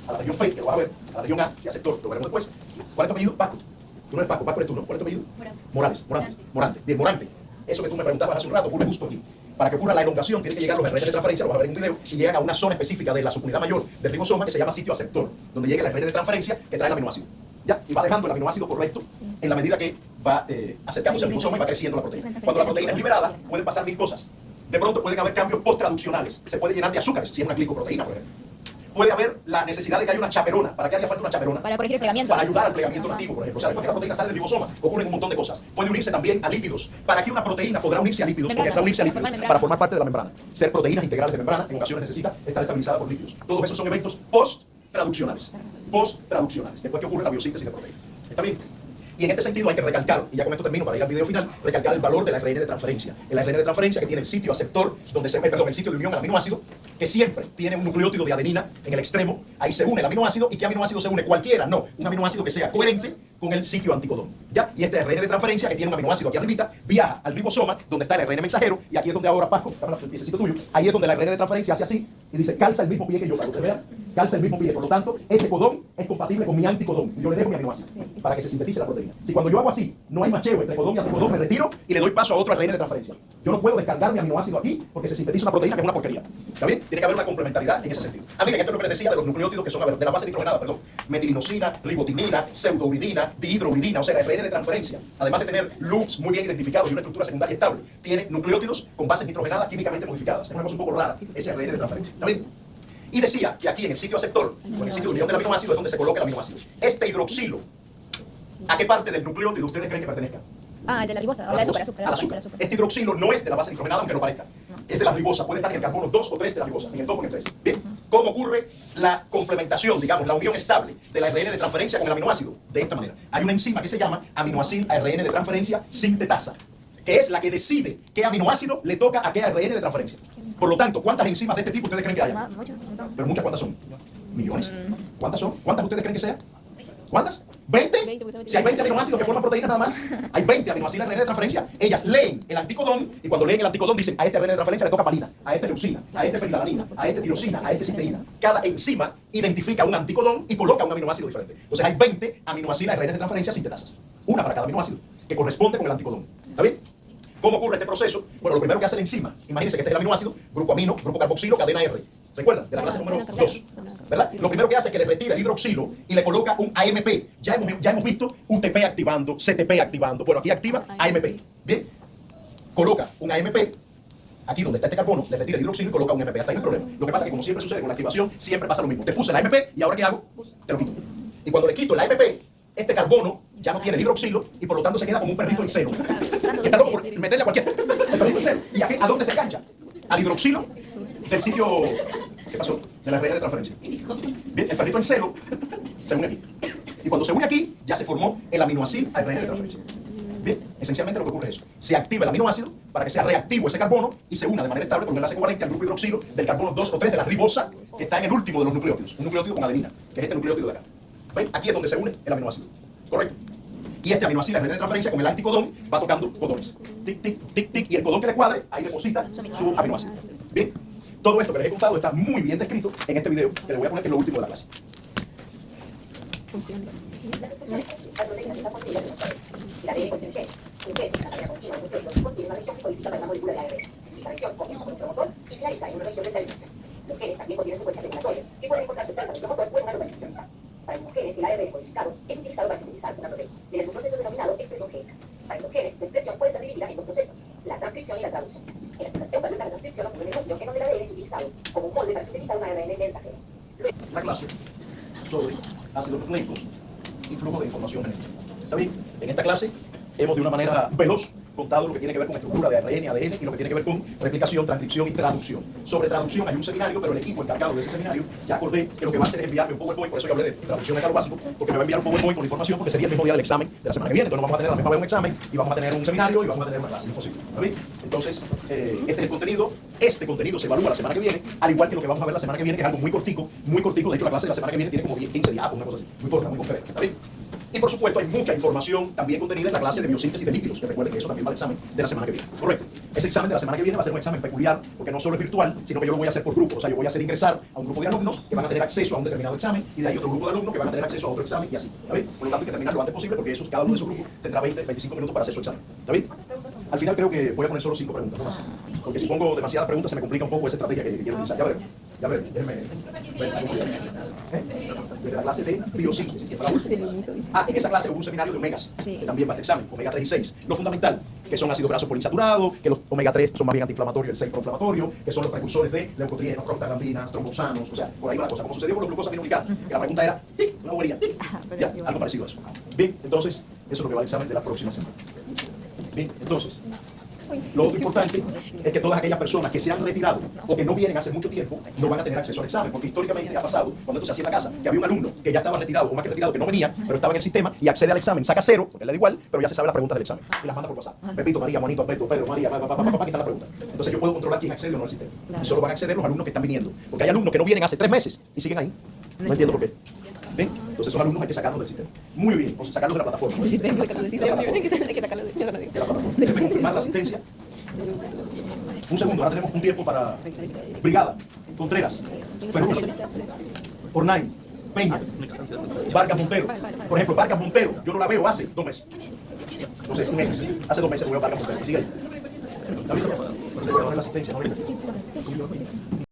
a la región P, que lo vas a ver, a la región A, que aceptor, lo veremos después. ¿Cuál es tu apellido? Paco. Tú no eres Paco, Paco eres tú, ¿no? ¿Cuál es tu apellido? Morales, Morante. Bien, Morante. Eso que tú me preguntabas hace un rato ocurre justo aquí. Para que ocurra la elongación, tienen que llegar los ARN de transferencia, lo vas a ver en un video, y llegan a una zona específica de la subunidad mayor del ribosoma que se llama sitio aceptor, donde llega el ARN de transferencia que trae el aminoácido. ¿Ya? Y va dejando el aminoácido correcto en la medida que va acercándose al ribosoma y va creciendo la proteína. Cuando la proteína es liberada, pueden pasar mil cosas. De pronto pueden haber cambios post-traduccionales. Se puede llenar de azúcares, si es una glicoproteína, por ejemplo. Puede haber la necesidad de que haya una chaperona. ¿Para qué haría falta una chaperona? Para corregir el plegamiento. Para ayudar al plegamiento nativo, por ejemplo. O sea, después que la proteína sale del ribosoma, ocurren un montón de cosas. Puede unirse también a lípidos. ¿Para qué una proteína podrá unirse a lípidos? Porque Membrana. podrá unirse a lípidos Para formar membrana. para formar parte de la membrana. Ser proteínas integrales de membrana, en ocasiones necesita estar estabilizada por lípidos. Todos esos son eventos post-traduccionales. Post-traduccionales. Después que ocurre la biosíntesis de proteína. ¿Está bien? Y en este sentido hay que recalcar, y ya con esto termino para ir al video final, recalcar el valor del ARN de transferencia. El ARN de transferencia que tiene el sitio aceptor, donde se el sitio de unión al aminoácido, que siempre tiene un nucleótido de adenina en el extremo, ahí se une el aminoácido. ¿Y qué aminoácido se une? Cualquiera, no. Un aminoácido que sea coherente con el sitio anticodón. ¿Ya? Y este ARN de transferencia que tiene un aminoácido aquí arribita, viaja al ribosoma, donde está el ARN mensajero, y aquí es donde ahora, Paco, dame el piececito tuyo, ahí es donde el ARN de transferencia hace así, y dice, calza el mismo pie que yo, para que ustedes vean, calza el mismo pie. Por lo tanto, ese codón es compatible con mi anticodón, y yo le dejo mi aminoácido, para que se sintetice la proteína. Si cuando yo hago así, no hay macheo entre codón y anticodón, me retiro y le doy paso a otro ARN de transferencia. Yo no puedo descargar mi aminoácido aquí, porque se sintetiza una proteína que es una porquería. ¿Está bien? Tiene que haber una complementariedad en ese sentido. Miren, esto es lo que les decía de los nucleótidos que son, a ver, de la base nitrogenada, perdón, metilinosina, ribotimina, pseudouridina, dihidrouridina, o sea, el ARN de transferencia, además de tener loops muy bien identificados y una estructura secundaria estable, tiene nucleótidos con bases nitrogenadas químicamente modificadas. Es una cosa un poco rara, ese ARN de transferencia. ¿Está bien? Y decía que aquí en el sitio aceptor, o en el sitio de unión del aminoácido, es donde se coloca el aminoácido. Este hidroxilo, ¿a qué parte del nucleótido ustedes creen que pertenezca? Ah, el de la ribosa. Al azúcar. Azúcar. Este hidroxilo no es de la base nitrogenada, aunque no parezca. Es de la ribosa, puede estar en el carbono 2 o 3 de la ribosa, en el 2 o en el 3. Bien, ¿cómo ocurre la complementación, digamos, la unión estable del ARN de transferencia con el aminoácido? De esta manera. Hay una enzima que se llama aminoacil ARN de transferencia sintetasa, que es la que decide qué aminoácido le toca a qué ARN de transferencia. Por lo tanto, ¿cuántas enzimas de este tipo ustedes creen que haya? Muchos, un montón. Pero muchas, ¿cuántas son? ¿Millones? ¿Cuántas son? ¿Cuántas ustedes creen que sea? ¿Cuántas? ¿20? Si hay 20 aminoácidos que forman proteínas nada más, hay 20 aminoácidos ARN de transferencia. Ellas leen el anticodón y cuando leen el anticodón dicen a este ARN de transferencia le toca palina, a este leucina, a este fenilalanina, a este tirosina, a este cisteína. Cada enzima identifica un anticodón y coloca un aminoácido diferente. Entonces hay 20 aminoácidos ARN de transferencia sintetasas. Una para cada aminoácido, que corresponde con el anticodón. ¿Está bien? ¿Cómo ocurre este proceso? Bueno, lo primero que hace la enzima, imagínense que este es el aminoácido, grupo amino, grupo carboxilo, cadena R. ¿Recuerdan? De la clase número 2. ¿Verdad? Lo primero que hace es que le retira el hidroxilo y le coloca un AMP. Ya hemos visto UTP activando, CTP activando. Bueno, aquí activa AMP. Bien. Coloca un AMP. Aquí donde está este carbono, le retira el hidroxilo y coloca un AMP. Hasta ahí no hay problema. Lo que pasa es que como siempre sucede con la activación, siempre pasa lo mismo. Te puse el AMP y ahora ¿qué hago? Te lo quito. Y cuando le quito el AMP, este carbono ya no tiene el hidroxilo y por lo tanto se queda como un perrito en celo. Que está loco por meterle a cualquier el perrito en celo. ¿Y aquí, a dónde se engancha? Al hidroxilo del sitio, ¿qué pasó? De la ARN de transferencia. Bien, el perrito en celo se une aquí. Y cuando se une aquí, ya se formó el aminoácido ARN de transferencia. Bien, esencialmente lo que ocurre es eso. Se activa el aminoácido para que sea reactivo ese carbono y se una de manera estable por un enlace covalente al grupo hidroxilo del carbono 2 o 3 de la ribosa, que está en el último de los nucleótidos. Un nucleótido con adenina, que es este nucleótido de acá. ¿Ven? Aquí es donde se une el aminoácido. ¿Correcto? Y este aminoácido ARN de transferencia con el anticodón va tocando codones. Tic, tic, tic, tic. Y el codón que le cuadre, ahí deposita su aminoácido. Bien. Todo esto que les he contado está muy bien descrito en este video, que les voy a poner que es lo último de la clase. Funciona. La proteína está construida en los genes. La ADN contiene genes. Un gen, la cadena continua de nucleótidos, contiene una región que codifica para una molécula de ARN. Dicha región comienza con un promotor y finaliza en una región de terminación. Los genes también contienen secuencias regulatorias que pueden encontrarse cerca del promotor o en una localización vital. Para los genes, el ARN codificado es utilizado para sintetizar una proteína mediante un proceso denominado expresión génica. Para los genes, la expresión puede ser dividida en dos procesos, la transcripción y la traducción. En la expresión completa de la transcripción ocurre en el núcleo, en donde el ADN es utilizado como un molde para sintetizar un ARN mensajero. La clase sobre ácidos nucleicos y flujo de información genética. ¿Está bien? En esta clase hemos de una manera veloz contado lo que tiene que ver con estructura de ARN, ADN y lo que tiene que ver con replicación, transcripción y traducción. Sobre traducción hay un seminario, pero el equipo encargado de ese seminario ya acordé que lo que va a hacer es enviarme un PowerPoint, por eso yo hablé de traducción de lo básico, porque me va a enviar un PowerPoint con información, porque sería el mismo día del examen de la semana que viene. Entonces no vamos a tener a la misma vez un examen y vamos a tener un seminario y vamos a tener una clase, imposible. ¿Está bien? Entonces, este es el contenido. Este contenido se evalúa la semana que viene, al igual que lo que vamos a ver la semana que viene, que es algo muy cortico, muy cortico. De hecho, la clase de la semana que viene tiene como 10, 15 días, una cosa así, muy corta, muy concreta. ¿Está bien? Y por supuesto hay mucha información también contenida en la clase de biosíntesis de lípidos, que recuerden que eso también va al examen de la semana que viene. Correcto. Ese examen de la semana que viene va a ser un examen peculiar, porque no solo es virtual, sino que yo lo voy a hacer por grupos. O sea, yo voy a hacer ingresar a un grupo de alumnos que van a tener acceso a un determinado examen, y de ahí otro grupo de alumnos que van a tener acceso a otro examen, y así. ¿Está bien? Por lo tanto, hay que terminar lo antes posible, porque cada uno de esos grupos tendrá 20, 25 minutos para hacer su examen. ¿Está bien? Al final creo que voy a poner solo 5 preguntas, no más. Porque si pongo demasiadas preguntas se me complica un poco esa estrategia que quiero utilizar. Ya veremos. Ya veremos. Déjenme ver. Desde la clase de biosíntesis. En esa clase hubo un seminario de omegas, que también va al examen, omega 3 y 6. Lo fundamental, que son ácidos grasos poliinsaturados, que los omega 3 son más bien antiinflamatorios, el 6 proinflamatorio, que son los precursores de leucotrienos, prostaglandinas, trombosanos, o sea, por ahí va la cosa, como sucedió con los glucosaminoglicanos, que la pregunta era, tic, una bobería, tic, ya, algo parecido a eso. Bien, entonces, eso es lo que va al examen de la próxima semana. Bien, entonces, lo otro importante es que todas aquellas personas que se han retirado o que no vienen hace mucho tiempo no van a tener acceso al examen, porque históricamente ha pasado, cuando esto se hacía en la casa, que había un alumno que ya estaba retirado o más que retirado, que no venía, pero estaba en el sistema y accede al examen, saca 0, porque le da igual, pero ya se sabe las preguntas del examen y las manda por WhatsApp. Pepito, María, Juanito, Alberto, Pedro, María, aquí está la pregunta. Entonces yo puedo controlar quién accede o no al sistema. Y solo van a acceder los alumnos que están viniendo, porque hay alumnos que no vienen hace 3 meses y siguen ahí. No entiendo por qué. ¿Ven? Entonces esos alumnos hay que sacarlos del sistema. Muy bien, o sea, sacarlos de la plataforma. El sistema, hay que sacarlo del sistema. Hay que sacarlo del De la plataforma. Déjenme confirmar la asistencia. Un segundo, ahora tenemos un tiempo para Brigada, Contreras, Ferrus, Ornay, Peña, Vargas Montero. Por ejemplo, Vargas Montero, yo no la veo hace 2 meses. No sé, un mes. Hace 2 meses no veo a Vargas Montero. Sigue ahí. David, la asistencia, ¿no?